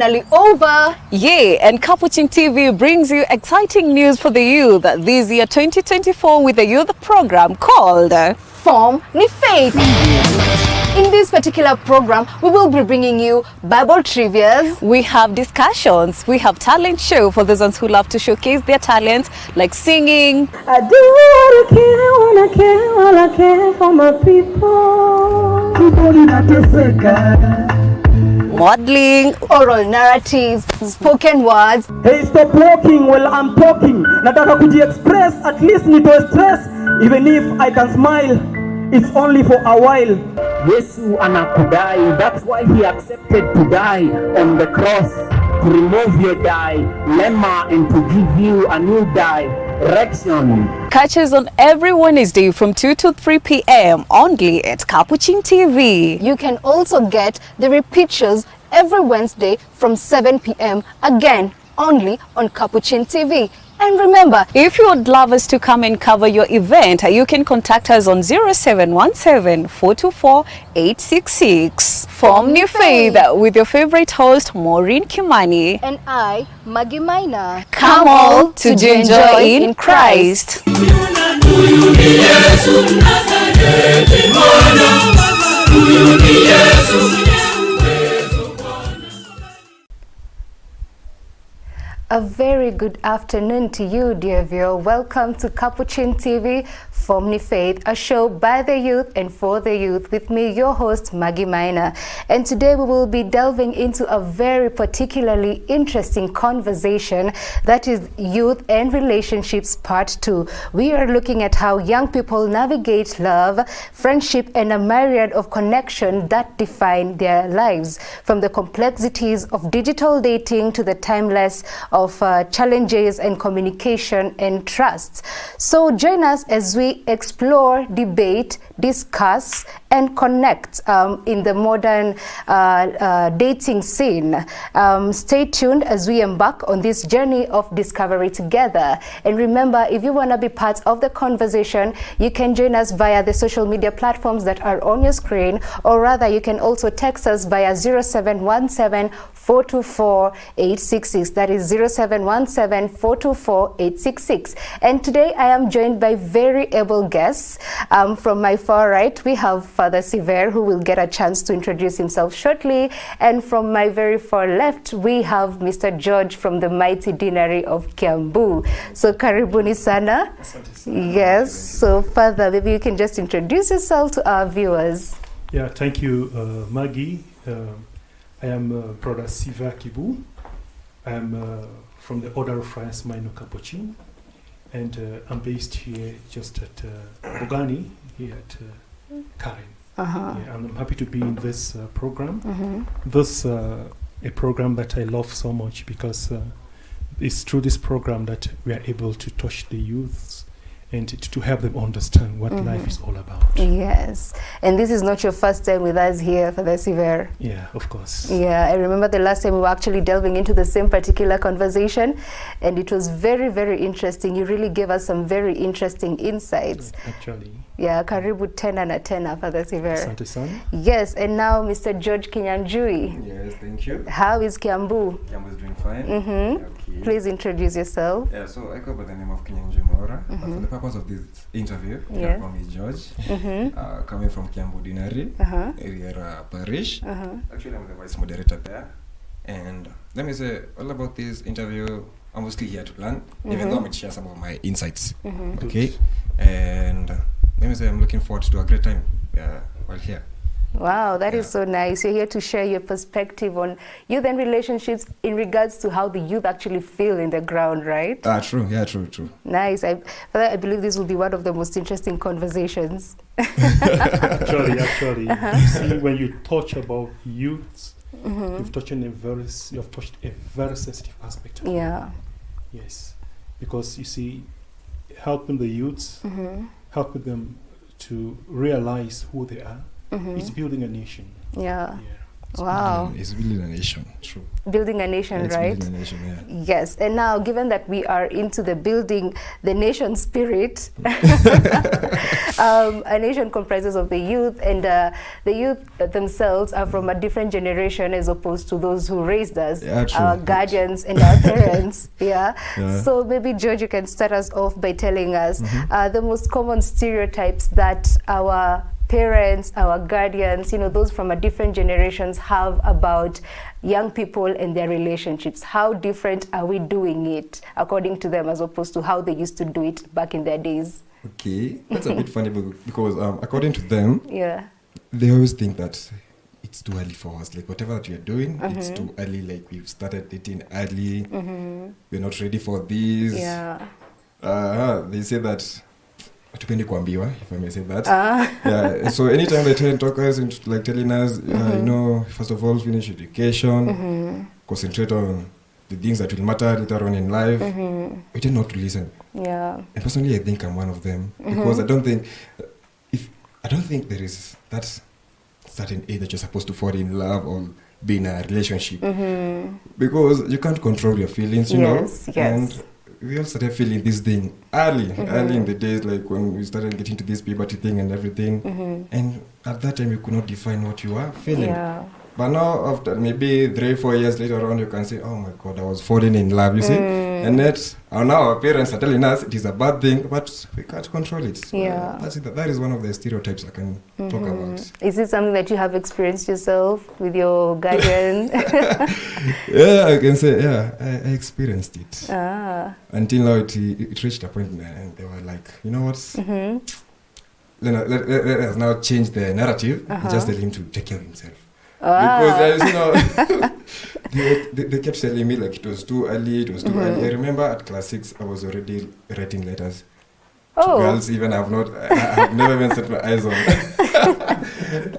Over. Yeah, and Capuchin TV brings you exciting news for the youth this year 2024 with a youth program called Form Ni Faith. In this particular program, we will be bringing you Bible trivias. We have discussions. We have talent show for those ones who love to showcase their talents, like singing. I do what I care for my people. Modeling, oral narratives, spoken words. Hey, stop walking while I'm talking. Nataka kuji-express, at least nitoe stress. Even if I can smile, it's only for a while. Yesu anakudai, that's why he accepted to die on the cross, to remove your dilemma and to give you a new direction. Catch us on every Wednesday from 2 to 3 p.m. only at Capuchin TV. You can also get the repeat shows every Wednesday from 7 p.m. again only on Capuchin TV. And remember, if you would love us to come and cover your event, you can contact us on 0717-424-866. Form Ni Faith with your favorite host, Maureen Kimani. And I, Maggie Maina. Come all to enjoy in Christ. A very good afternoon to you, dear viewer. Welcome to Capuchin TV, Form Ni Faith, a show by the youth and for the youth, with me, your host, Maggie Maina. And today we will be delving into a very particularly interesting conversation, that is Youth and Relationships Part 2. We are looking at how young people navigate love, friendship, and a myriad of connections that define their lives, from the complexities of digital dating to the timeless of challenges and communication and trust. So join us as we explore, debate, discuss, and connect in the modern dating scene. Stay tuned as we embark on this journey of discovery together. And remember, if you want to be part of the conversation, you can join us via the social media platforms that are on your screen, or rather you can also text us via 0717-424-866. That is 0717-424-866. And today I am joined by very able guests. From my far right, we have Father Sever, who will get a chance to introduce himself shortly. And from my very far left, we have Mr. George from the mighty deanery of Kiambu. So karibuni sana. Yes. So Father, maybe you can just introduce yourself to our viewers. Yeah, thank you, Maggie. I am Brother Siva Kibu. I am from the Order of France Minor Capuchin, and I'm based here just at Ogani, here at Karin. Yeah, and I'm happy to be in this program. This a program that I love so much, because it's through this program that we are able to touch the youths and to help them understand what life is all about. Yes. And this is not your first time with us here, Father Sever. Yeah, of course. Yeah, I remember the last time we were actually delving into the same particular conversation, and it was very, very interesting. You really gave us some very interesting insights. Actually. Yeah, karibu tena na tena, Father Sever. Asante sana. Yes, and now Mr. George Kinyanjui. Yes, thank you. How is Kiambu? Kiambu is doing fine. Okay. Please introduce yourself. Yeah, so I go by the name of Kinyanjui Maura. But for the purpose of this interview, you can call me George. Coming from Kiambu Deanery, Riera Parish. Actually, I'm the vice moderator there. And let me say, all about this interview, I'm mostly here to learn, even though I'm going to share some of my insights. Okay? And let me say, I'm looking forward to a great time while here. Wow, that is so nice. You're here to share your perspective on youth and relationships in regards to how the youth actually feel in the ground, right? True. Yeah, true. Nice. I believe this will be one of the most interesting conversations. Actually, you see, when you touch about youths, you've touched a very sensitive aspect of it. Yes, because you see, helping the youths, helping them to realize who they are, it's building a nation. Wow. It's building a nation, true. Building a nation, right? Building a nation, yeah. Yes, and now given that we are into the building the nation spirit, a nation comprises of the youth, and the youth themselves are from a different generation as opposed to those who raised us, our guardians and our parents. Yeah. So maybe George, you can start us off by telling us the most common stereotypes that our parents, our guardians, those from a different generations have about young people and their relationships. How different are we doing it according to them as opposed to how they used to do it back in their days? Okay, that's a bit funny because according to them, they always think that it's too early for us. Like whatever that we are doing, it's too early. Like we've started dating early. We're not ready for this. They say that. Tupendi kuambiwa, if I may say that. So anytime they try and talk us into like telling us, first of all, finish education, concentrate on the things that will matter later on in life. We tend not to listen. And personally, I think I'm one of them because I don't think there is that certain age that you're supposed to fall in love or be in a relationship because you can't control your feelings, you know. And we all started feeling this thing early in the days, like when we started getting to this puberty thing and everything. And at that time, you could not define what you were feeling. But now, after maybe 3-4 years later on, you can say, oh my God, I was falling in love, you see? And now our parents are telling us it is a bad thing, but we can't control it. So that is one of the stereotypes I can talk about. Is it something that you have experienced yourself with your guardian? Yeah, I can say, I experienced it. Until now, it reached a point and they were like, you know what? Let us now change the narrative and just tell him to take care of himself. Because they kept telling me like it was too early, early. I remember at class 6 I was already writing letters to girls even I've never even set my eyes on.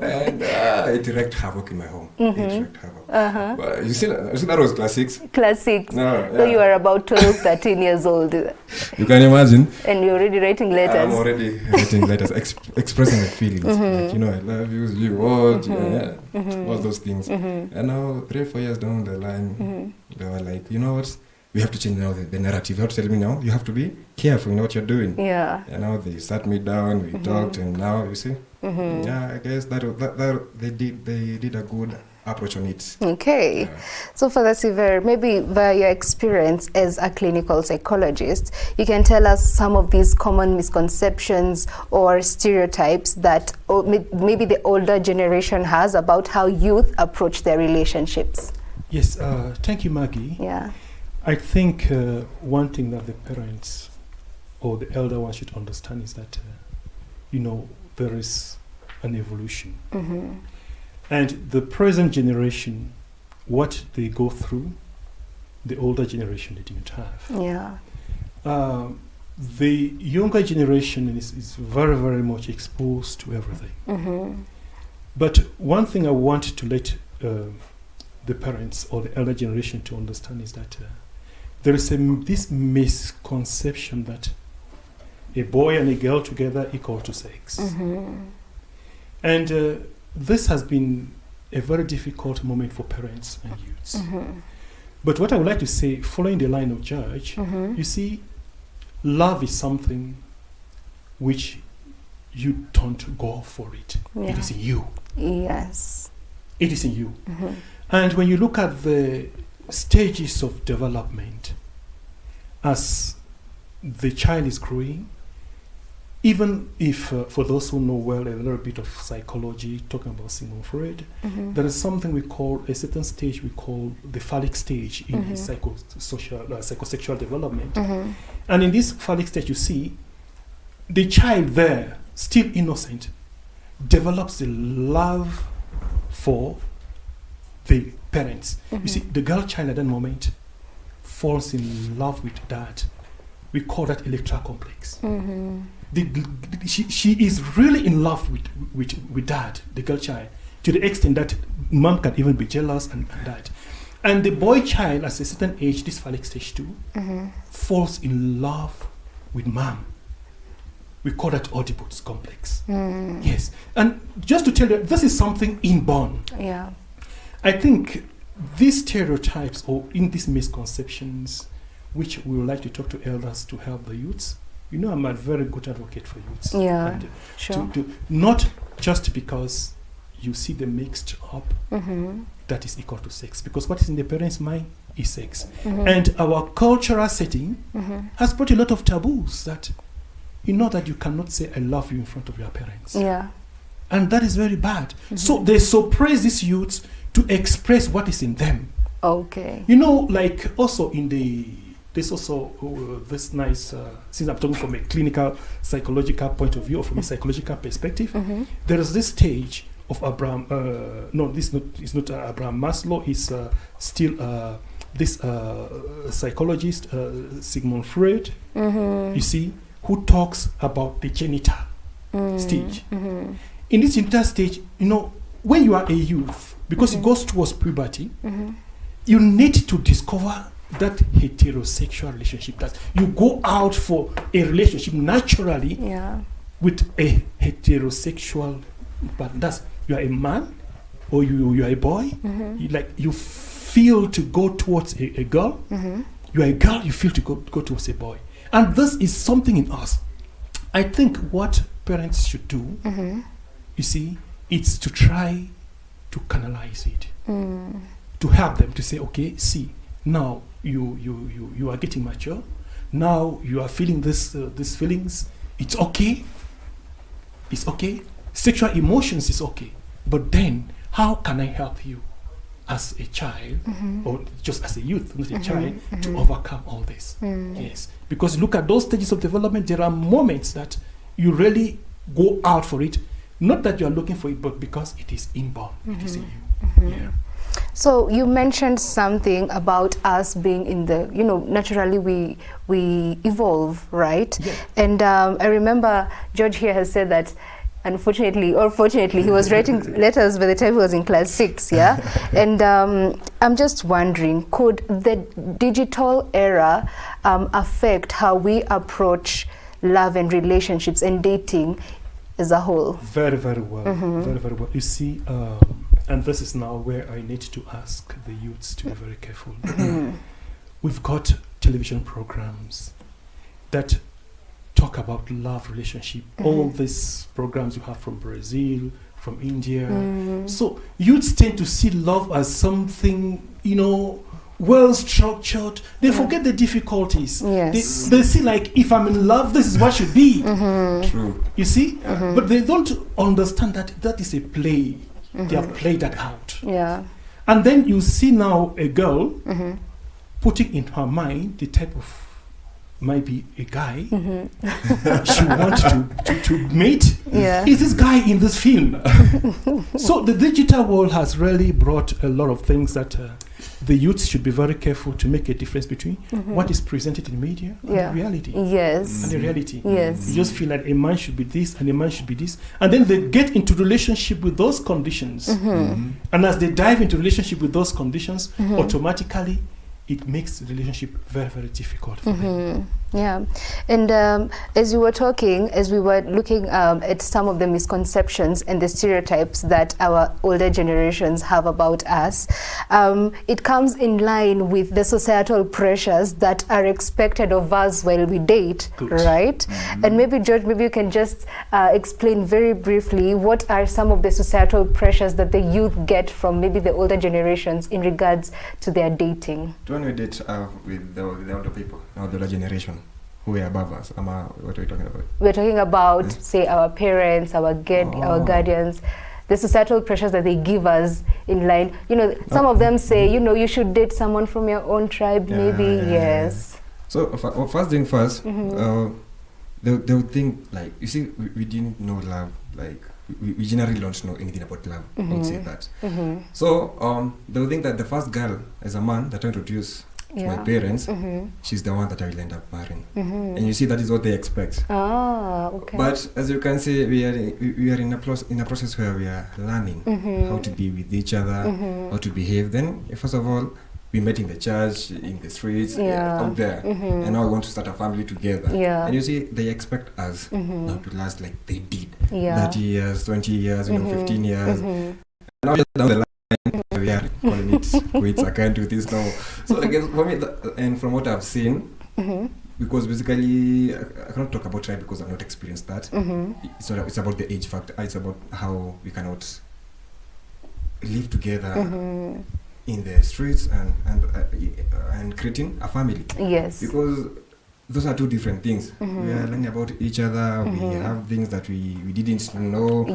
And it wreaked havoc in my home. It wreaked havoc. But you see that was class 6? Class 6. So you are about 12, 13 years old. You can imagine. And you're already writing letters. I'm already writing letters, expressing my feelings. Like, I love you, all those things. And now, 3-4 years down the line, they were like, you know what? We have to change now the narrative. You have to tell me now, you have to be careful in what you're doing. And now they sat me down, we talked, and now, you see, I guess that they did a good approach on it. Okay. So Father Siver, maybe via your experience as a clinical psychologist, you can tell us some of these common misconceptions or stereotypes that maybe the older generation has about how youth approach their relationships. Yes, thank you, Maggie. I think one thing that the parents or the elder ones should understand is that, there is an evolution. And the present generation, what they go through, the older generation they didn't have. The younger generation is very, very much exposed to everything. But one thing I want to let the parents or the elder generation to understand is that there is this misconception that a boy and a girl together equal to sex. And this has been a very difficult moment for parents and youths. But what I would like to say, following the line of George, you see, love is something which you don't go for it. It is in you. It is in you. And when you look at the stages of development, as the child is growing, even if, for those who know well a little bit of psychology, talking about Sigmund Freud, there is something we call, a certain stage we call the phallic stage in his psychosexual development. And in this phallic stage, you see, the child there, still innocent, develops the love for the parents. You see, the girl child at that moment falls in love with dad. We call that electoral complex. She is really in love with dad, the girl child, to the extent that mom can even be jealous and that. And the boy child, at a certain age, this phallic stage 2, falls in love with mom. We call that Oedipus complex. Yes. And just to tell you, this is something inborn. I think these stereotypes or in these misconceptions, which we would like to talk to elders to help the youths, you know, I'm a very good advocate for youths. Yeah, and sure. Not just because you see them mixed up, that is equal to sex. Because what is in the parents' mind is sex. And our cultural setting has brought a lot of taboos that, you know, that you cannot say I love you in front of your parents. Yeah. And that is very bad. So they suppress these youths to express what is in them. Okay. You know, like also there's also this nice, since I'm talking from a clinical psychological point of view or from a psychological perspective, there is this stage of Abraham, it's not Abraham Maslow, he's still this psychologist, Sigmund Freud, you see, who talks about the genital stage. In this genital stage, you know, when you are a youth, because it goes towards puberty, you need to discover that heterosexual relationship, that you go out for a relationship naturally with a heterosexual partner. That's, you are a man or you are a boy, you feel to go towards a girl, you are a girl, you feel to go towards a boy. And this is something in us. I think what parents should do, you see, it's to try to canalize it, to help them to say, okay, see, now you are getting mature, now you are feeling these feelings, it's okay, sexual emotions is okay, but then how can I help you as a child or just as a youth, not a child, to overcome all this? Yes, because look at those stages of development, there are moments that you really go out for it, not that you are looking for it, but because it is inborn, it is in you. Yeah. So you mentioned something about us being in the, you know, naturally we evolve, right? Yeah. And I remember George here has said that unfortunately or fortunately he was writing letters by the time he was in class 6, yeah? And I'm just wondering, could the digital era affect how we approach love and relationships and dating as a whole? Very, very well. Very, very well. You see, and this is now where I need to ask the youths to be very careful. We've got television programs that talk about love relationship. All these programs you have from Brazil, from India. So youths tend to see love as something, you know, well structured. They forget the difficulties. Yes. They see like, if I'm in love, this is what should be. True. You see? But they don't understand that that is a play. They have played that out. Yeah. And then you see now a girl putting in her mind the type of, might be a guy she wants to mate. Yeah. Is this guy in this film? So the digital world has really brought a lot of things that the youths should be very careful to make a difference between what is presented in media and the reality. Yes. And the reality. Yes. You just feel like a man should be this and a man should be this. And then they get into relationship with those conditions. And as they dive into relationship with those conditions, automatically it makes the relationship very, very difficult for them. Yeah. And as you were talking, as we were looking at some of the misconceptions and the stereotypes that our older generations have about us, it comes in line with the societal pressures that are expected of us while we date, right? And maybe, George, maybe you can just explain very briefly what are some of the societal pressures that the youth get from maybe the older generations in regards to their dating. When we date with the older people, or the older generation, who are above us, what are we talking about? We're talking about, say, our parents, our guardians, the societal pressures that they give us in line. You know, some of them say, you know, you should date someone from your own tribe, maybe. Yes. So first thing first, they would think, like, you see, we didn't know love, like, we generally don't know anything about love. I would say that. So they would think that the first girl, as a man, that I introduce to my parents, she's the one that I will end up marrying. And you see, that is what they expect. Okay. But as you can see, we are in a process where we are learning how to be with each other, how to behave. Then, first of all, we met in the church, in the streets, out there, and now we want to start a family together. And you see, they expect us now to last like they did, 30 years, 20 years, 15 years. And now just down the line, we are calling it quits. I can't do this now. So I guess for me, and from what I've seen, because basically I cannot talk about tribe because I've not experienced that. It's about the age factor. It's about how we cannot live together in the streets and creating a family. Yes. Because those are two different things. We are learning about each other. We have things that we didn't know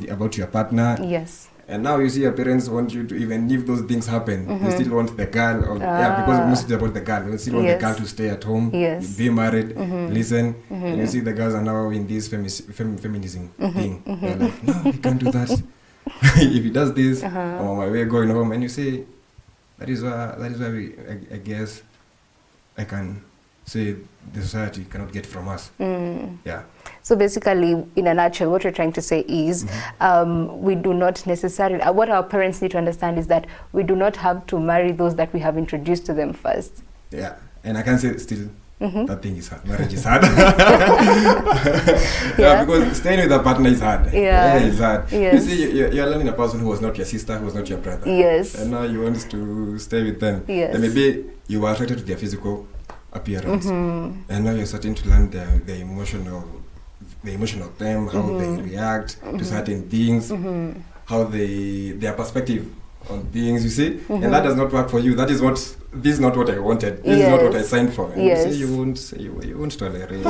about your partner. Yes. And now you see your parents want you to, even if those things happen, they still want the girl, or because mostly about the girl, they still want the girl to stay at home, be married, listen. And you see the girls are now in this feminism thing. They're like, no, you can't do that. If he does this, I'm on my way going home. And you say, that is why I guess I can say the society cannot get from us. Yeah. So basically, in a nutshell, what you're trying to say is we do not necessarily, what our parents need to understand is that we do not have to marry those that we have introduced to them first. Yeah, and I can say still, that thing is hard. Marriage is hard. Because staying with a partner is hard. It's hard. Yes. You see, you're learning a person who was not your sister, who was not your brother. Yes. And now you want to stay with them. Yes. And maybe you were attracted to their physical appearance. And now you're starting to learn the emotional them, how they react to certain things, how their perspective on things, you see, and that does not work for you. This is not what I wanted. This is not what I signed for. And you say you won't tolerate. And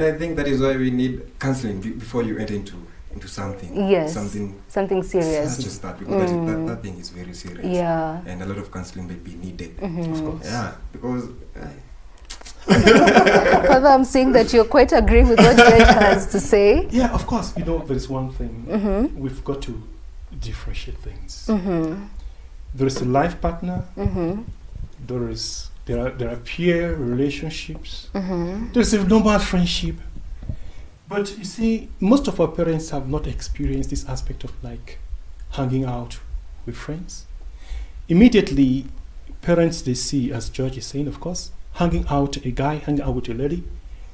I think that is why we need counseling before you enter into something. Yes. Something serious. Such as that, because that thing is very serious. Yeah. And a lot of counseling may be needed. Of course. Yeah, because. Father, I'm seeing that you're quite agreeing with what Judge has to say. Yeah, of course. There is one thing. We've got to differentiate things. There is a life partner. There are peer relationships. There's a normal friendship. But you see, most of our parents have not experienced this aspect of like hanging out with friends. Immediately, parents, they see, as George is saying, of course, hanging out with a lady,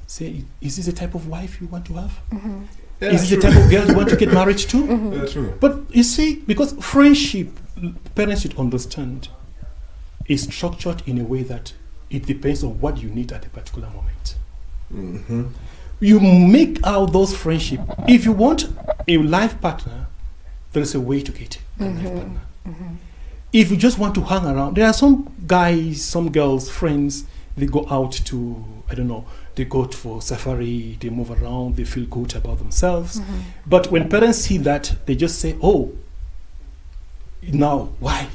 say, is this the type of wife you want to have? Yeah, is this the type of girl you want to get married to? Yeah, true. But you see, because friendship, parents should understand, is structured in a way that it depends on what you need at a particular moment. You make out those friendships. If you want a life partner, there is a way to get a life partner. If you just want to hang around, there are some guys, some girls, friends, they go out to, I don't know, they go for safari, they move around, they feel good about themselves. But when parents see that, they just say, oh, now, why?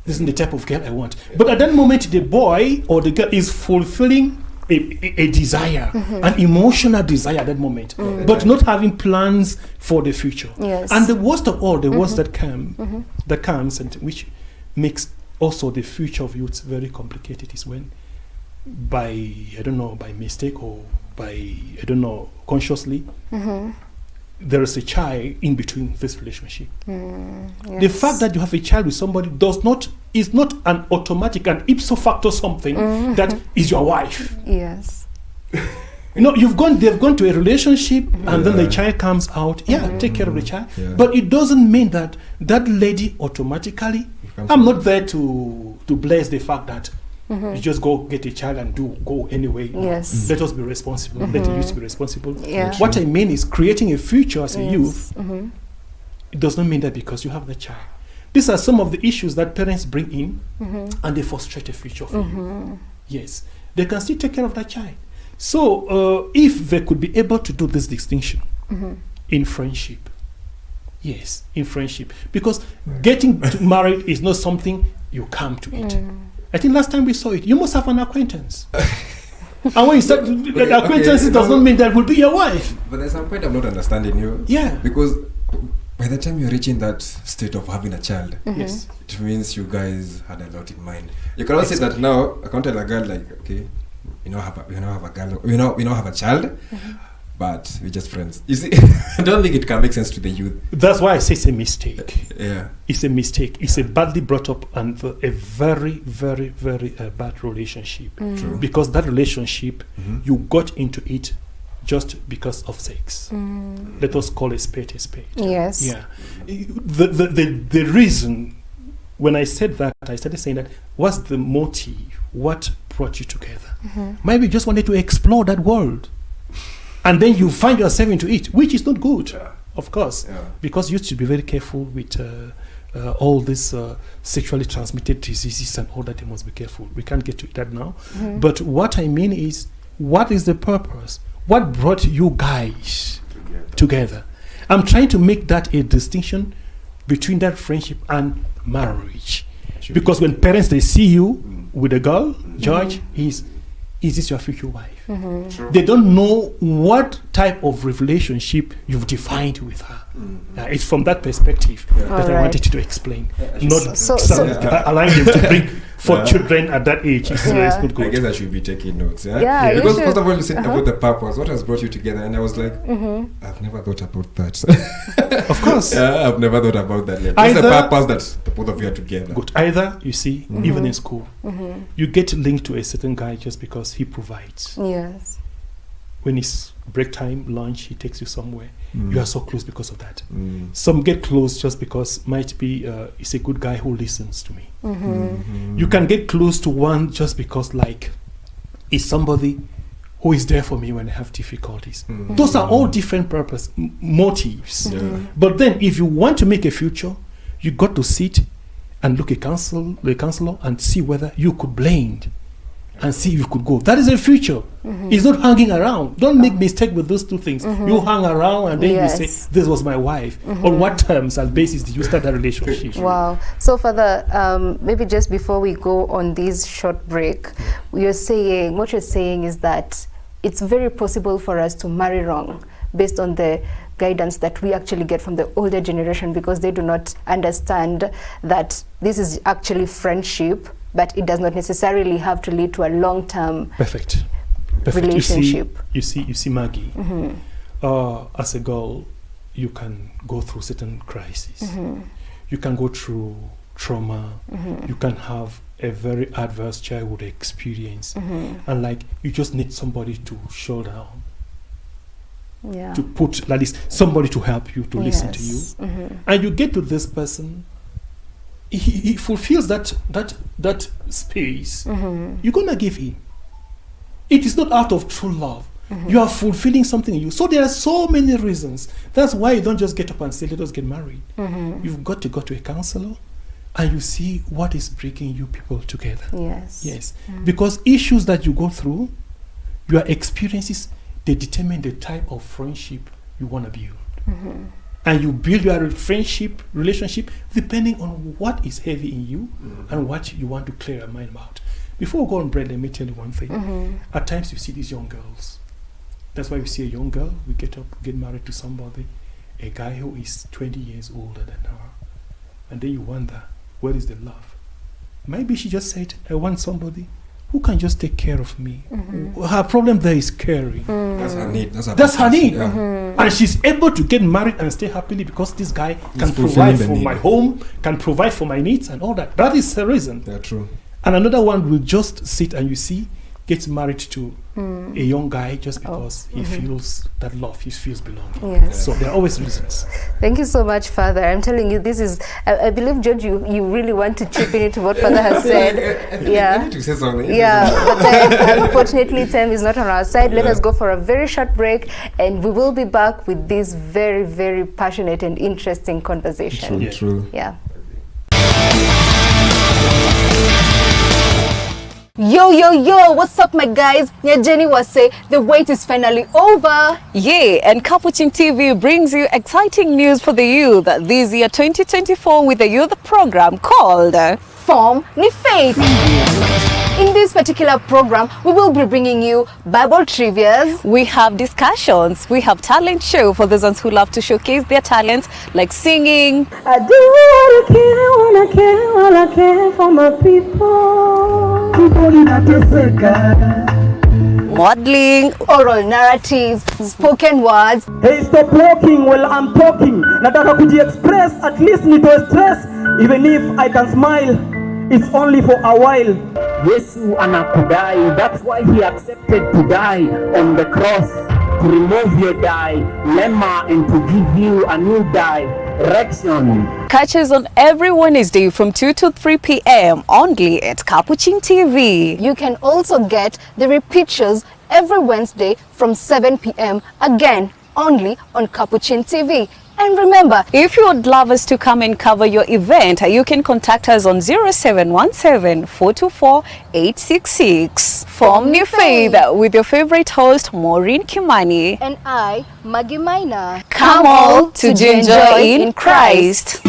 This isn't the type of girl I want. But at that moment, the boy or the girl is fulfilling a desire, an emotional desire at that moment, but not having plans for the future. Yes. And the worst of all, the worst that comes, and which makes also the future of youth very complicated, is when by mistake or consciously, there is a child in between this relationship. The fact that you have a child with somebody is not an automatic and ipso facto something that is your wife. Yes. They've gone to a relationship and then the child comes out. Take care of the child. But it doesn't mean that lady automatically, I'm not there to bless the fact that you just go get a child and go anyway. Yes. Let us be responsible. Let the youth be responsible. Yeah. What I mean is creating a future as a youth. It does not mean that because you have the child. These are some of the issues that parents bring in and they frustrate a future for you. Yes. They can still take care of that child. So if they could be able to do this distinction in friendship, yes, in friendship, because getting married is not something you come to it. I think last time we saw it, you must have an acquaintance. And when you start, acquaintances does not mean that will be your wife. But there's some point I'm not understanding you. Yeah. Because by the time you're reaching that state of having a child, yes, it means you guys had a lot in mind. You cannot say that now. I can't tell a girl like, okay, we don't have a girl, we don't have a child, but we're just friends. You see, I don't think it can make sense to the youth. That's why I say it's a mistake. Yeah, it's a mistake. It's a badly brought up and a very, very, very bad relationship. True. Because that relationship, you got into it just because of sex. Let us call a spade a spade. Yes. Yeah. The reason when I said that, I started saying that, what's the motive? What brought you together? Maybe you just wanted to explore that world. And then you find yourself into it, which is not good, of course, because you should be very careful with all these sexually transmitted diseases and all that. You must be careful. We can't get to that now. But what I mean is, what is the purpose? What brought you guys together? I'm trying to make that a distinction between that friendship and marriage. Because when parents, they see you with a girl, George, is this your future wife? They don't know what type of relationship you've defined with her. It's from that perspective that I wanted you to explain. Not allowing them to bring 4 children at that age. It's not good. I guess I should be taking notes. Because first of all, you said about the purpose. What has brought you together? And I was like, I've never thought about that. Of course. I've never thought about that. What's the purpose that the both of you are together? Good. Either, you see, even in school, you get linked to a certain guy just because he provides. Yes. When it's break time, lunch, he takes you somewhere. You are so close because of that. Some get close just because might be it's a good guy who listens to me. You can get close to one just because like it's somebody who is there for me when I have difficulties. Those are all different motives. But then if you want to make a future, you got to sit and look at the counselor and see whether you could blend and see if you could go. That is a future. It's not hanging around. Don't make mistake with those two things. You hang around and then you say, this was my wife. On what terms and basis did you start that relationship? Wow. So Father, maybe just before we go on this short break, what you're saying is that it's very possible for us to marry wrong based on the guidance that we actually get from the older generation, because they do not understand that this is actually friendship, but it does not necessarily have to lead to a long-term relationship. You see, Maggie, as a girl, you can go through certain crises. You can go through trauma. You can have a very adverse childhood experience. And like, you just need somebody to shoulder down. To put, like this, somebody to help you, to listen to you. And you get to this person, he fulfills that space. You're gonna give him. It is not out of true love. You are fulfilling something in you. So there are so many reasons. That's why you don't just get up and say, let us get married. You've got to go to a counselor and you see what is bringing you people together. Yes. Because issues that you go through, your experiences, they determine the type of friendship you want to build. And you build your friendship, relationship, depending on what is heavy in you and what you want to clear your mind about. Before we go on break, let me tell you one thing. At times you see these young girls. That's why we see a young girl, we get married to somebody, a guy who is 20 years older than her. And then you wonder, where is the love? Maybe she just said, I want somebody who can just take care of me. Her problem there is caring. That's her need. That's her need. And she's able to get married and stay happily because this guy can provide for my home, can provide for my needs and all that. That is the reason. Yeah, true. And another one will just sit and you see, gets married to a young guy just because he feels that love, he feels belonging. So there are always reasons. Thank you so much, Father. I'm telling you, this is, I believe, George, you really want to chip into what Father has said. I need to say something. But then, unfortunately, time is not on our side. Let us go for a very short break, and we will be back with this very, very passionate and interesting conversation. True. Yo, what's up, my guys? Jenny was say the wait is finally over. And Capuchin TV brings you exciting news for the youth this year 2024 with the youth program called Form Ni Faith. In this particular program, we will be bringing you Bible trivias. We have discussions. We have talent show for those ones who love to showcase their talents, like singing. I do what I can while I care for my people. Modeling, oral narratives, spoken words. Hey, stop walking while I'm talking. Nataka kuji-express, at least nitoe stress. Even if I can smile, it's only for a while. Yesu anakudai, that's why he accepted to die on the cross, to remove your dilemma and to give you a new die. Erection. Catch us on every Wednesday from 2 to 3 p.m. only at Capuchin TV. You can also get the repeat shows every Wednesday from 7 p.m. again only on Capuchin TV. And remember, if you would love us to come and cover your event, you can contact us on 0717 424 866. Form New Faith with your favorite host, Maureen Kimani. and I, Maggie Minor. Come all to enjoy in Christ.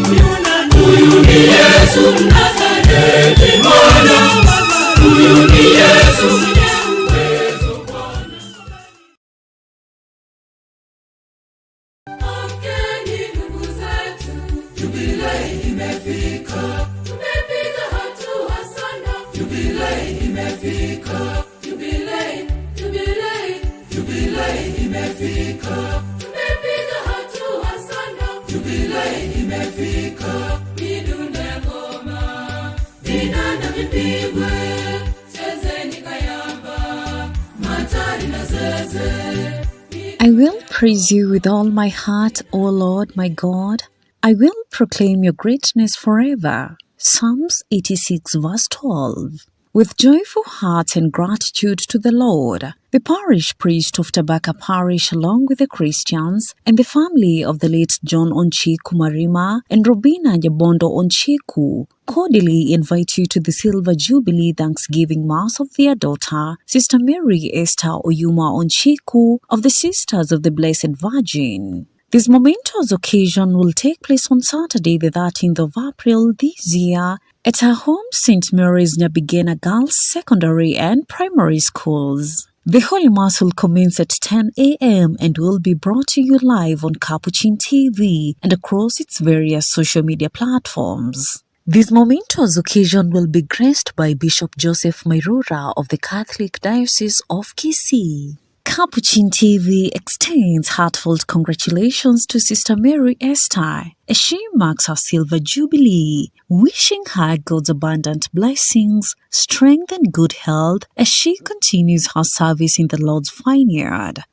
I will praise you with all my heart, O Lord my God. I will proclaim your greatness forever. Psalms 86 verse 12. With joyful hearts and gratitude to the Lord, the parish priest of Tabaka Parish, along with the Christians and the family of the late John Onchiku Marima and Robina Jabondo Onchiku, cordially invite you to the Silver Jubilee Thanksgiving Mass of their daughter, Sister Mary Esther Oyuma Onchiku of the Sisters of the Blessed Virgin. This momentous occasion will take place on Saturday, the 13th of April this year at her home, St. Mary's Nyabigena Girls Secondary and Primary Schools. The Holy Mass will commence at 10 a.m. and will be brought to you live on Capuchin TV and across its various social media platforms. This momentous occasion will be graced by Bishop Joseph Mairura of the Catholic Diocese of Kisii. Capuchin TV extends heartfelt congratulations to Sister Mary Esther as she marks her Silver Jubilee, wishing her God's abundant blessings, strength and good health as she continues her service in the Lord's vineyard.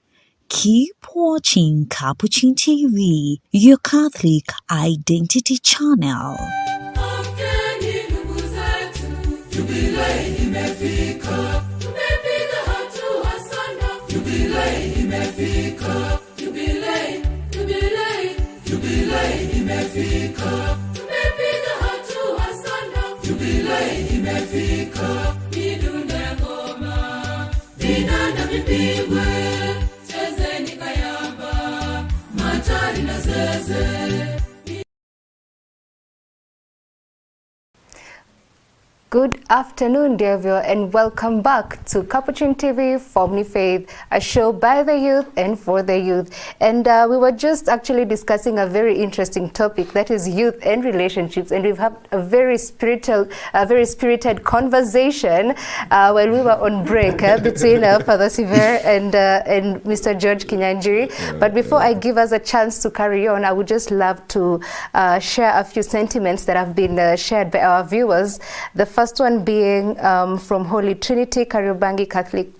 Keep watching Capuchin TV, your Catholic identity channel. Good afternoon, dear viewer, and welcome back to Capuchin TV, Form New Faith, a show by the youth and for the youth. And we were just actually discussing a very interesting topic, that is youth and relationships. And we've had a very spirited conversation while we were on break between Father Siver and Mr. George Kinyanjui. But before I give us a chance to carry on, I would just love to share a few sentiments that have been shared by our viewers. The first one being from Holy Trinity Kariobangi Catholic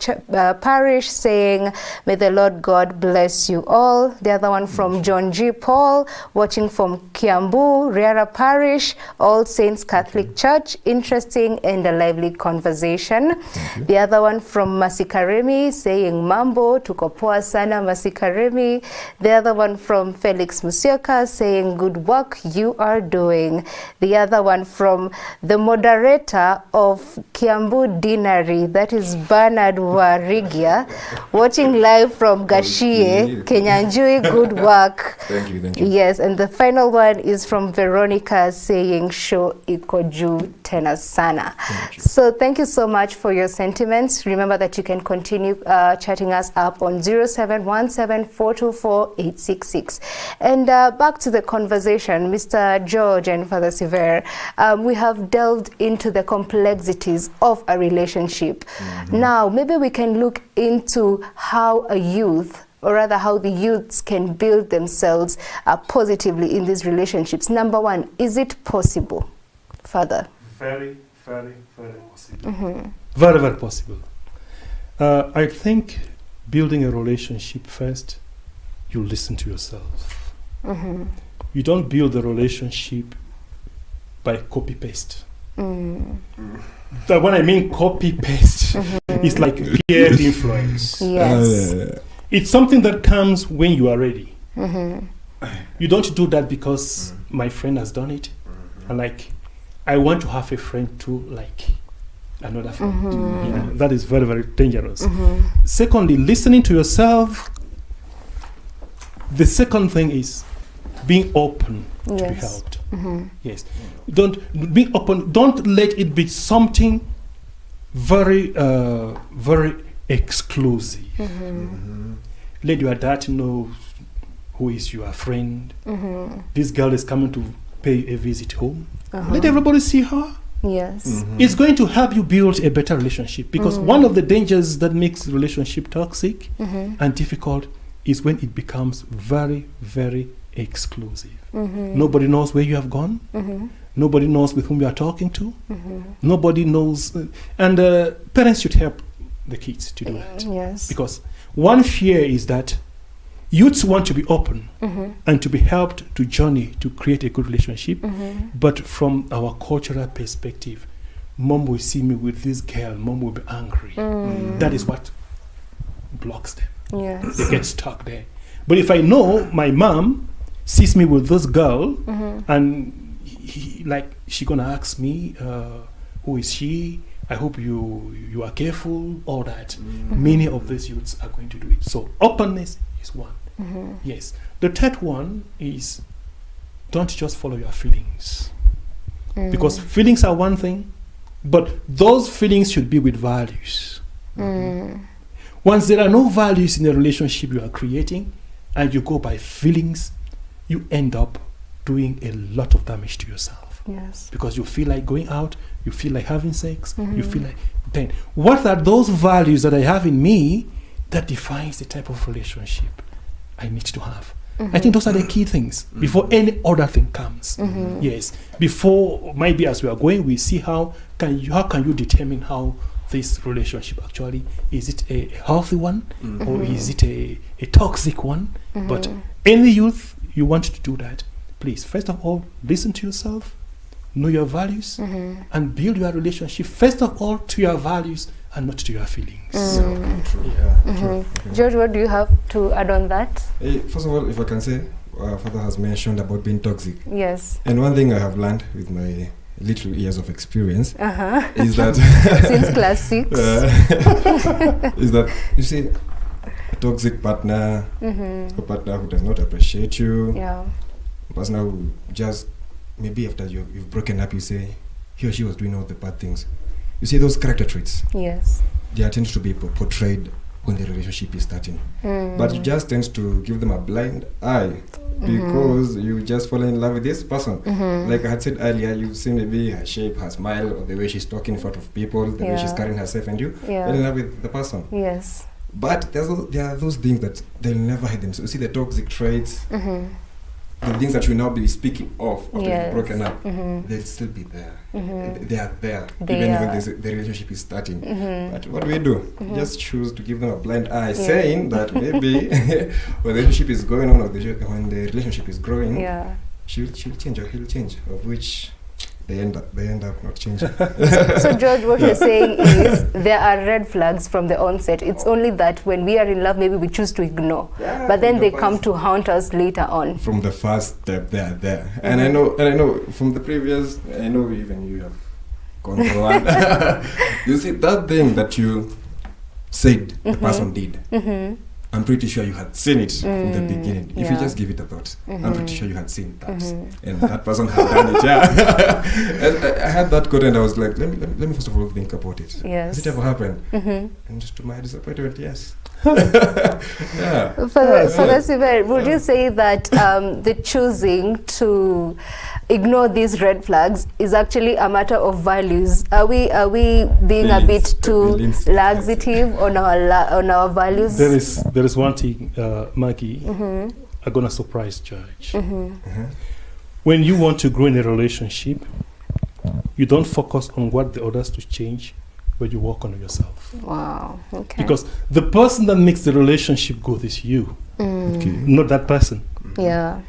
Parish, saying, "May the Lord God bless you all." The other one from John G. Paul, watching from Kiambu, Riara Parish, All Saints Catholic Church. Interesting and a lively conversation. The other one from Masikaremi, saying, "Mambo, tuko poa sana Masikaremi." The other one from Felix Musioka, saying, "Good work you are doing." The other one from the moderator of Kiambu Dinari, that is Bernard Warigia, watching live from Gashie, Kinyanjui. Good work. Thank you. Yes, and the final one is from Veronica, saying, "Show iko juu tena sana." So thank you so much for your sentiments. Remember that you can continue chatting us up on 0717 424 866. And back to the conversation, Mr. George and Father Siver, we have delved into the complexities of a relationship. Now, maybe we can look into how a youth, or rather how the youths can build themselves positively in these relationships. Number one, is it possible, Father? Very, very, very possible. Very, very possible. I think building a relationship first, you listen to yourself. you don't build a relationship by copy paste. That when I mean copy paste, it's like peer influence. Yes. It's something that comes when you are ready. You don't do that because my friend has done it. And like, I want to have a friend too, like another friend. That is very, very dangerous. Secondly, listening to yourself. The second thing is being open to be helped. Yes. Don't be open. Don't let it be something very, very exclusive. Let your dad know who is your friend. This girl is coming to pay a visit home. Let everybody see her. Yes. It's going to help you build a better relationship, because one of the dangers that makes relationship toxic and difficult is when it becomes very, very exclusive. Nobody knows where you have gone. Nobody knows with whom you are talking to. Nobody knows. And parents should help the kids to do that. Yes. Because one fear is that youths want to be open and to be helped to journey to create a good relationship. But from our cultural perspective, mom will see me with this girl, mom will be angry. That is what blocks them. Yes. They get stuck there. But if I know my mom sees me with this girl and she gonna ask me, who is she? I hope you are careful, all that. Many of these youths are going to do it. So openness is one. Yes. The third one is don't just follow your feelings. Because feelings are one thing, but those feelings should be with values. Once there are no values in the relationship you are creating and you go by feelings, you end up doing a lot of damage to yourself. Yes. Because you feel like going out, you feel like having sex, you feel like, then what are those values that I have in me that defines the type of relationship I need to have? I think those are the key things before any other thing comes. Yes. Before, maybe as we are going, we see how can you determine how this relationship actually, is it a healthy one or is it a toxic one? But any youth, you want to do that, please, first of all, listen to yourself, know your values, and build your relationship, first of all, to your values and not to your feelings. True. George, what do you have to add on that? First of all, if I can say, Father has mentioned about being toxic. Yes. And one thing I have learned with my little years of experience is that since class 6 is that you see a toxic partner, a partner who does not appreciate you, a partner who just maybe after you've broken up, you say he or she was doing all the bad things. You see those character traits. Yes. They tend to be portrayed when the relationship is starting, but you just tend to give them a blind eye because you just fall in love with this person. Like I had said earlier, you've seen maybe her shape, her smile, or the way she's talking in front of people, the way she's carrying herself, and you fall in love with the person. Yes. But there are those things that they'll never hide them. So you see the toxic traits, the things that you now be speaking of after you've broken up, they'll still be there. They are there, even when the relationship is starting. But what do? Just choose to give them a blind eye, saying that maybe when the relationship is going on, or when the relationship is growing, she'll change or he'll change, of which they end up not changing. So George, what you're saying is there are red flags from the onset. It's only that when we are in love, maybe we choose to ignore, but then they come to haunt us later on. From the first step, they are there. And I know from the previous, I know even you have gone through one. You see that thing that you said the person did. I'm pretty sure you had seen it from the beginning. If you just give it a thought, I'm pretty sure you had seen that. And that person had done it, And I had that quote and I was like, let me first of all think about it. Yes. Has it ever happened? And to my disappointment, yes. Father Siver, would you say that the choosing to ignore these red flags is actually a matter of values? Are we being a bit too laxative on our values? There is one thing, Maggie, I'm gonna surprise George. When you want to grow in a relationship, you don't focus on what the others to change, but you work on yourself. Wow. Okay. Because the person that makes the relationship good is you, not that person. Yeah.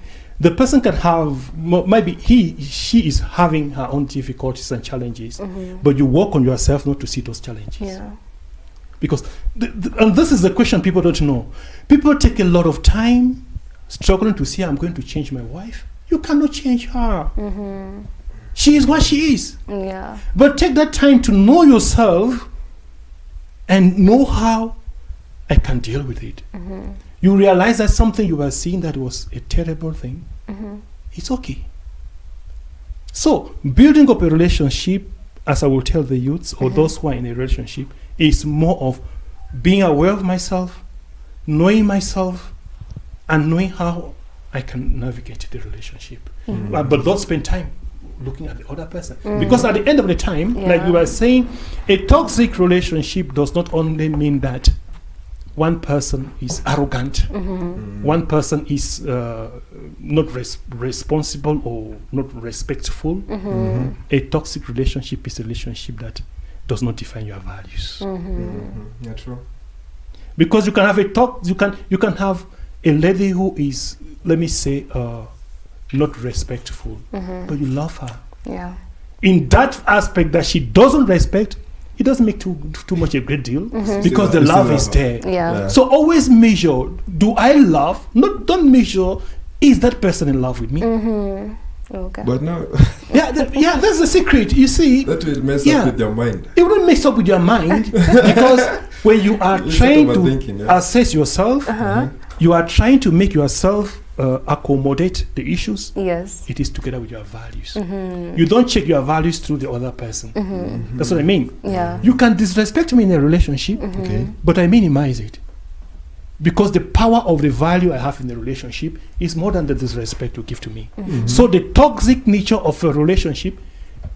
The person can have, maybe she is having her own difficulties and challenges, but you work on yourself not to see those challenges. Yeah. Because, and this is the question people don't know. People take a lot of time struggling to say, I'm going to change my wife. You cannot change her. She is what she is. Yeah. But take that time to know yourself and know how I can deal with it. You realize that something you were seeing that was a terrible thing, it's okay. So, building up a relationship, as I will tell the youths or those who are in a relationship, is more of being aware of myself, knowing myself, and knowing how I can navigate the relationship. But don't spend time looking at the other person. Because at the end of the time, like you were saying, a toxic relationship does not only mean that one person is arrogant, one person is not responsible or not respectful. A toxic relationship is a relationship that does not define your values. Yeah, true. Because you can have you can have a lady who is, let me say, not respectful, but you love her. Yeah. In that aspect that she doesn't respect, it doesn't make too much a great deal because the love is there. Yeah. So always measure, do I love? Don't measure, is that person in love with me? Okay. But no. That's the secret. You see, That will mess up with your mind. It wouldn't mess up with your mind because when you are trying to assess yourself, you are trying to make yourself accommodate the issues. Yes. It is together with your values. You don't check your values through the other person. That's what I mean. Yeah. You can disrespect me in a relationship, but I minimize it. Because the power of the value I have in the relationship is more than the disrespect you give to me. So the toxic nature of a relationship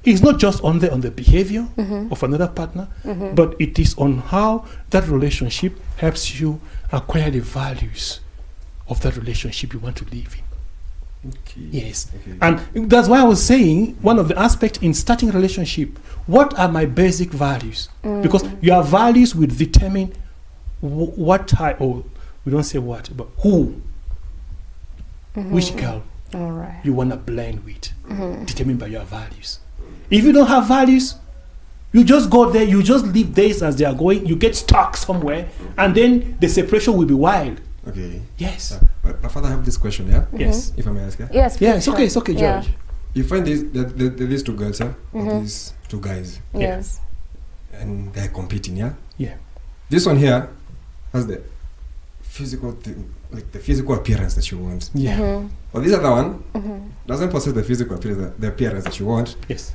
is not just on the behavior of another partner, but it is on how that relationship helps you acquire the values of that relationship you want to live in. Yes. And that's why I was saying one of the aspects in starting a relationship, what are my basic values? Because your values will determine what type, or we don't say what, but who, which girl you want to blend with, determined by your values. If you don't have values, you just go there, you just leave days as they are going, you get stuck somewhere, and then the separation will be wild. Okay. Yes. Father, I have this question, yeah? Yes. If I may ask, yeah? Yes. Yeah, it's okay, George. Yeah. You find these two girls, or these two guys, Yes. and they're competing, yeah? Yeah. This one here has the physical thing, like the physical appearance that you want. Yeah. But this other one doesn't possess the physical appearance, the appearance that you want. Yes.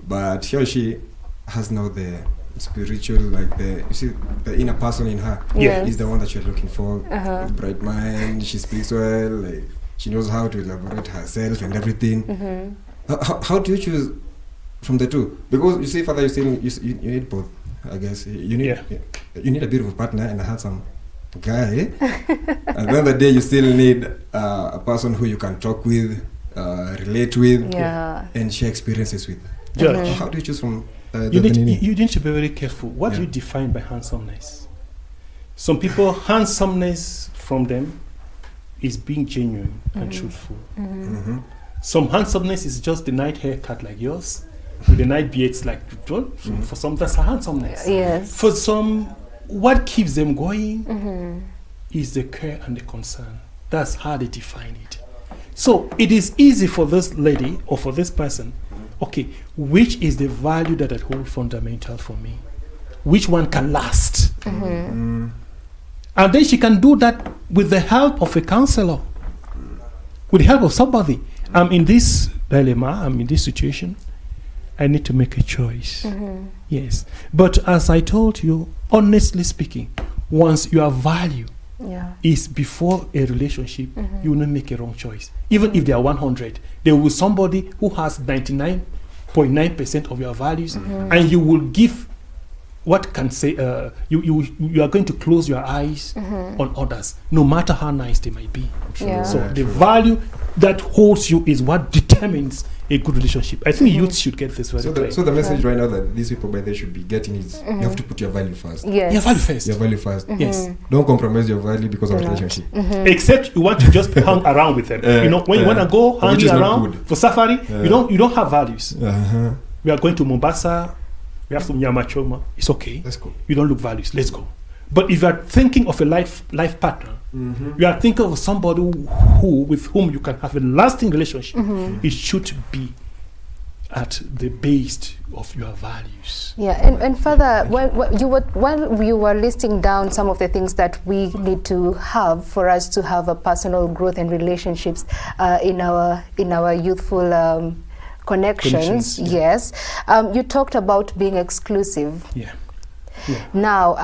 But he or she has now the spiritual, like the inner person in her. Yes. Is the one that you're looking for. With bright mind, she speaks well, like she knows how to elaborate herself and everything. How do you choose from the two? Because you see, Father, you need both. I guess you need a beautiful partner and a handsome guy. And then the day you still need a person who you can talk with, relate with, and share experiences with. Judge, how do you choose from? You need to be very careful. What do you define by handsomeness? Some people, handsomeness from them is being genuine and truthful. Some handsomeness is just the night haircut like yours, with the night beards like for some, that's a handsomeness. Yes. For some, what keeps them going is the care and the concern. That's how they define it. So it is easy for this lady or for this person, okay, which is the value that I hold fundamental for me? Which one can last? And then she can do that with the help of a counselor, with the help of somebody. I'm in this dilemma, I'm in this situation, I need to make a choice. Yes. But as I told you, honestly speaking, once your value is before a relationship, you will not make a wrong choice. Even if they are 100, there will be somebody who has 99.9% of your values, and you will give what can say, you are going to close your eyes on others, no matter how nice they might be. So the value that holds you is what determines a good relationship. I think youth should get this very clear. So the message right now that these people by they should be getting is you have to put your value first. Yes. Your value first. Your value first. Yes. Don't compromise your value because of relationship. Except you want to just hang around with them. When you want to go hanging around for safari, you don't have values. We are going to Mombasa. We have some nyama choma. It's okay. Let's go. You don't look values. Let's go. But if you are thinking of a life partner, you are thinking of somebody with whom you can have a lasting relationship. It should be at the base of your values. Yeah, and further, while you were listing down some of the things that we need to have for us to have a personal growth and relationships in our youthful connections. Yes, you talked about being exclusive. Yeah. Now,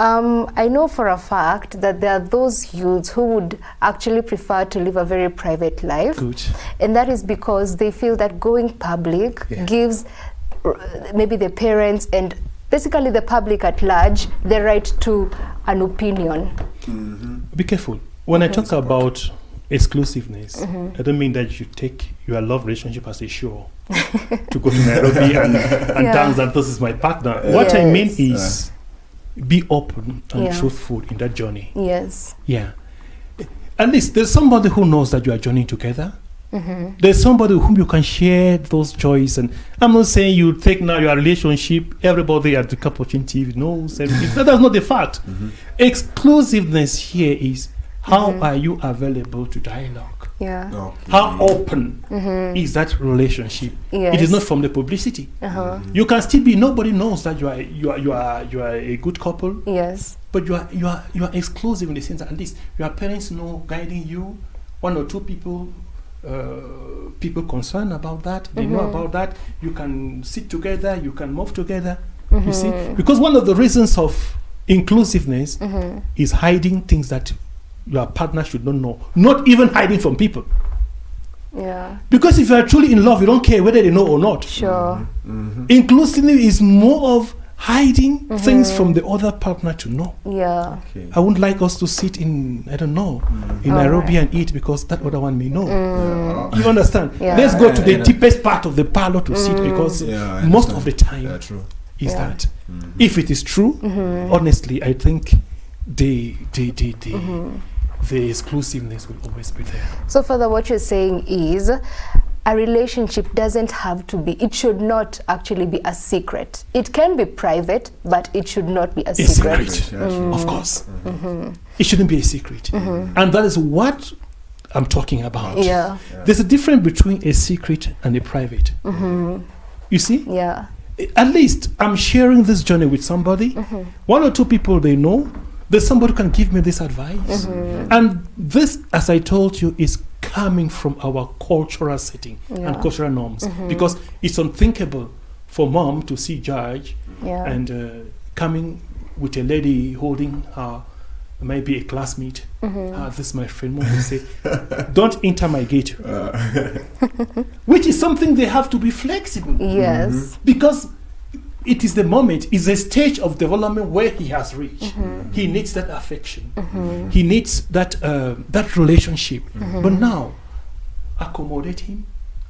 I know for a fact that there are those youths who would actually prefer to live a very private life. Good. And that is because they feel that going public gives maybe the parents and basically the public at large the right to an opinion. Be careful. When I talk about exclusiveness, I don't mean that you take your love relationship as a show to go to Nairobi and dance and this is my partner. What I mean is be open and truthful in that journey. Yes. Yeah. At least there's somebody who knows that you are journeying together. There's somebody whom you can share those joys. And I'm not saying you take now your relationship, everybody at the Capuchin TV knows everything. That's not the fact. Exclusiveness here is how are you available to dialogue? Yeah. Okay. How open is that relationship? Yes. It is not from the publicity. You can still be. Nobody knows that you are a good couple. Yes. But you are exclusive in the sense that at least your parents know guiding you. One or two people concerned about that. They know about that. You can sit together. You can move together. You see, because one of the reasons of inclusiveness is hiding things that your partner should not know, not even hiding from people. Yeah. Because if you are truly in love, you don't care whether they know or not. Sure. Inclusiveness is more of hiding things from the other partner to know. Yeah. Okay. I wouldn't like us to sit in, I don't know, in Nairobi and eat because that other one may know. You understand? Yeah. Let's go to the deepest part of the parlor to sit because most of the time is that. If it is true, honestly, I think the exclusiveness will always be there. So further, what you're saying is a relationship doesn't have to be, it should not actually be a secret. It can be private, but it should not be a secret. Of course. It shouldn't be a secret. And that is what I'm talking about. Yeah. There's a difference between a secret and a private. You see? Yeah. At least I'm sharing this journey with somebody. One or two people they know. There's somebody who can give me this advice. And this, as I told you, is coming from our cultural setting and cultural norms. Because it's unthinkable for mom to see George and coming with a lady holding her, maybe a classmate. This is my friend. Mom will say, don't enter my gate. Which is something they have to be flexible. Yes. Because it is the moment, it's a stage of development where he has reached. He needs that affection. He needs that relationship. But now, accommodate him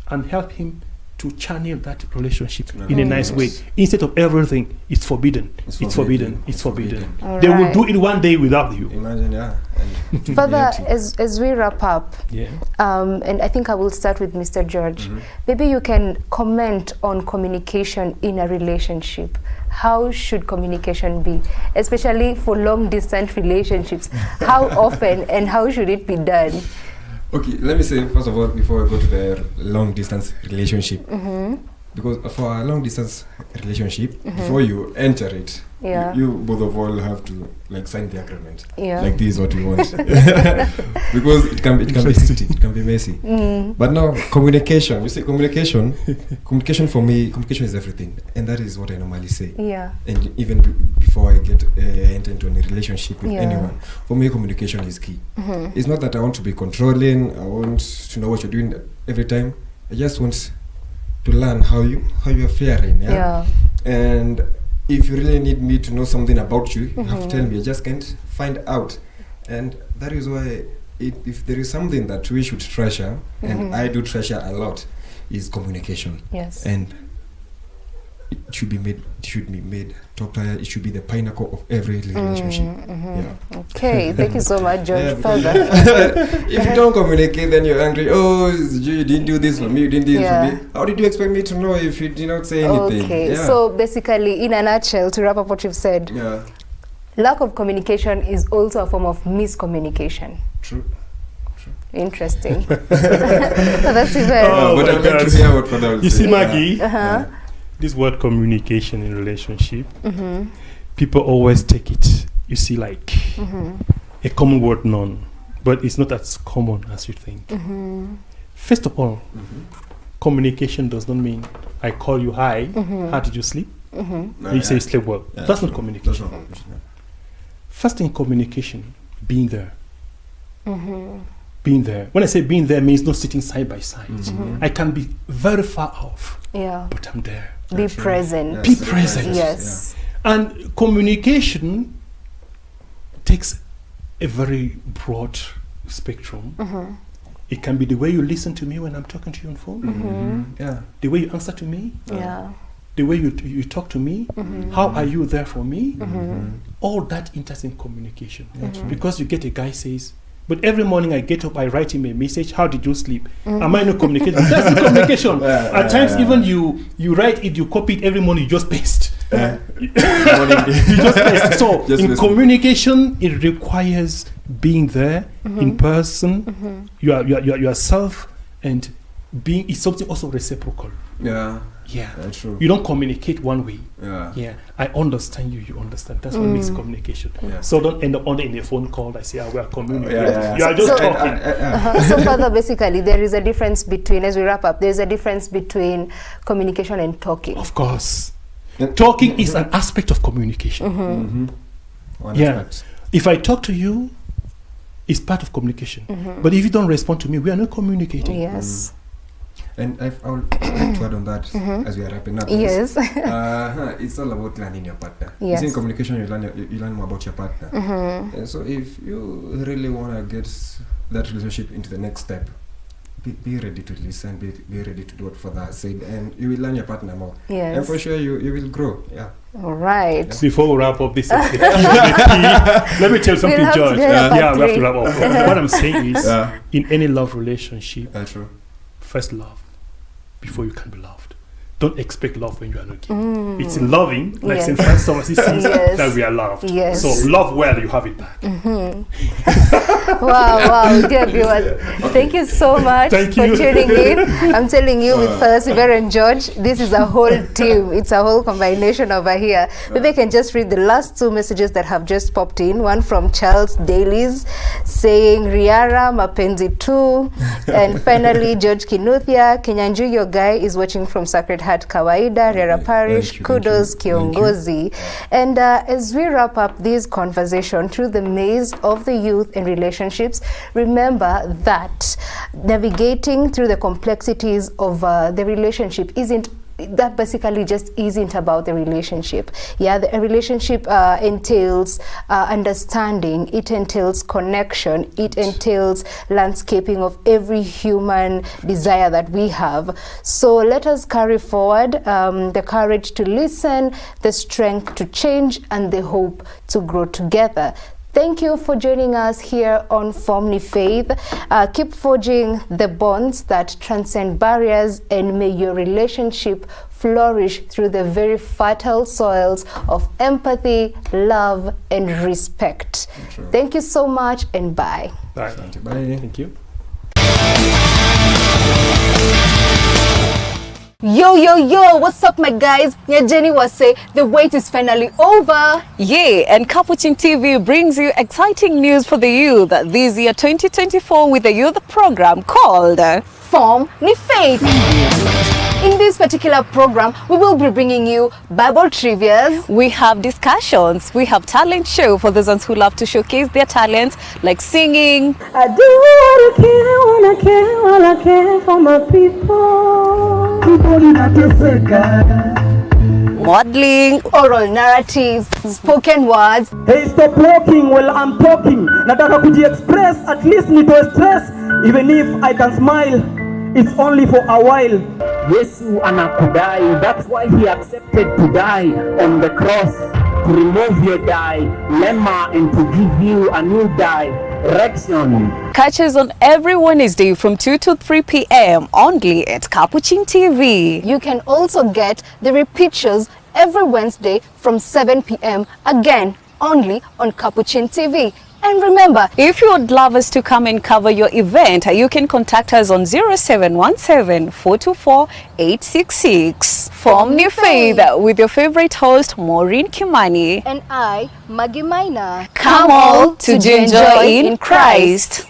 and help him to channel that relationship in a nice way. Instead of everything, it's forbidden. It's forbidden. They will do it one day without you. Imagine, Further, as we wrap up, and I think I will start with Mr. George. Maybe you can comment on communication in a relationship. How should communication be, especially for long-distance relationships? How often and how should it be done? Okay, let me say, first of all, before I go to the long-distance relationship, because for a long-distance relationship, before you enter it, you both of all have to sign the agreement. Like, this is what we want. Because it can be hectic, it can be messy. But now, communication, you say communication for me, communication is everything. And that is what I normally say. And even before I enter into a relationship with anyone, for me, communication is key. It's not that I want to be controlling, I want to know what you're doing every time. I just want to learn how you are faring. And if you really need me to know something about you, you have to tell me. I just can't find out. And that is why if there is something that we should treasure, and I do treasure a lot, is communication. Yes. And it should be made top tier. It should be the pinnacle of every relationship. Yeah. Okay, thank you so much, George. Further. If you don't communicate, then you're angry. Oh, you didn't do this for me. You didn't do this for me. How did you expect me to know if you did not say anything? Okay, so basically, in a nutshell, to wrap up what you've said, lack of communication is also a form of miscommunication. True. Interesting. That's very. But I'm going to hear what further. You see, Maggie, this word communication in relationship, people always take it, you see, like a common word, none, but it's not as common as you think. First of all, communication does not mean I call you, hi, how did you sleep? You say sleep well. That's not communication. First in communication, being there. Being there. When I say being there, means not sitting side by side. I can be very far off, but I'm there. Be present. Be present. Yes. And communication takes a very broad spectrum. It can be the way you listen to me when I'm talking to you on phone. The way you answer to me. The way you talk to me. How are you there for me? All that enters in communication. Because you get a guy says, but every morning I get up, I write him a message. How did you sleep? Am I not communicating? That's the communication. At times, even you write it, you copy it every morning. You just paste. You just paste. So in communication, it requires being there in person. Yourself, and being is something also reciprocal. True. You don't communicate one way. I understand you, you understand. That's what makes communication. So don't end up only in a phone call. I say, we are communicating. You are just talking. So further, basically, there is a difference between, as we wrap up, there's a difference between communication and talking. Of course. Talking is an aspect of communication. If I talk to you, it's part of communication. But if you don't respond to me, we are not communicating. Yes. And I would like to add on that as we are wrapping up. Yes. It's all about learning your partner. Yes. In communication, you learn more about your partner. And so if you really want to get that relationship into the next step, be ready to listen, be ready to do what further said, and you will learn your partner more. Yes. And for sure, you will grow. All right. Before we wrap up this, let me tell you something, George. We have to wrap up. What I'm saying is, in any love relationship, first love before you can be loved. Don't expect love when you are not giving. It's in loving, like St. Francis of Assisi, that we are loved. So love well, you have it back. Wow, dear viewers, thank you so much for tuning in. I'm telling you, with Siver and George, this is a whole team. It's a whole combination over here. Maybe I can just read the last two messages that have just popped in. One from Charles Dailies saying, Riara, Mapenzi too. And finally, George Kinuthia, Kenyanju, your guy is watching from Sacred Heart Kawaida, Rera Parish, kudos Kiongozi. And as we wrap up this conversation through the maze of the youth and relationships, remember that navigating through the complexities of the relationship that basically just isn't about the relationship. The relationship entails understanding, it entails connection, it entails landscaping of every human desire that we have. So let us carry forward the courage to listen, the strength to change, and the hope to grow together. Thank you for joining us here on Form Faith. Keep forging the bonds that transcend barriers, and may your relationship flourish through the very fertile soils of empathy, love, and respect. Thank you so much, and bye. Bye. Thank you. Yo, what's up, my guys? Jenny was say the wait is finally over. And Capuchin TV brings you exciting news for the youth this year 2024 with a youth program called Form Faith. In this particular program, we will be bringing you Bible trivias. We have discussions. We have talent show for those ones who love to showcase their talents, like singing. I do what I can while I care for my people. Modeling, oral narratives, spoken words. Hey, stop walking while I'm talking. Nataka kuji express, at least nito stress. Even if I can smile, it's only for a while. Yesu anakudai, that's why he accepted to die on the cross, to remove your dilemma and to give you a new direction. Catch us on every Wednesday from 2 to 3 p.m. only at Capuchin TV. You can also get the repeat shows every Wednesday from 7 p.m. again only on Capuchin TV. And remember, if you would love us to come and cover your event, you can contact us on 0717 424 866. From New Faith with your favorite host Maureen Kimani and I, Maggie Maina. Come all to enjoy in Christ.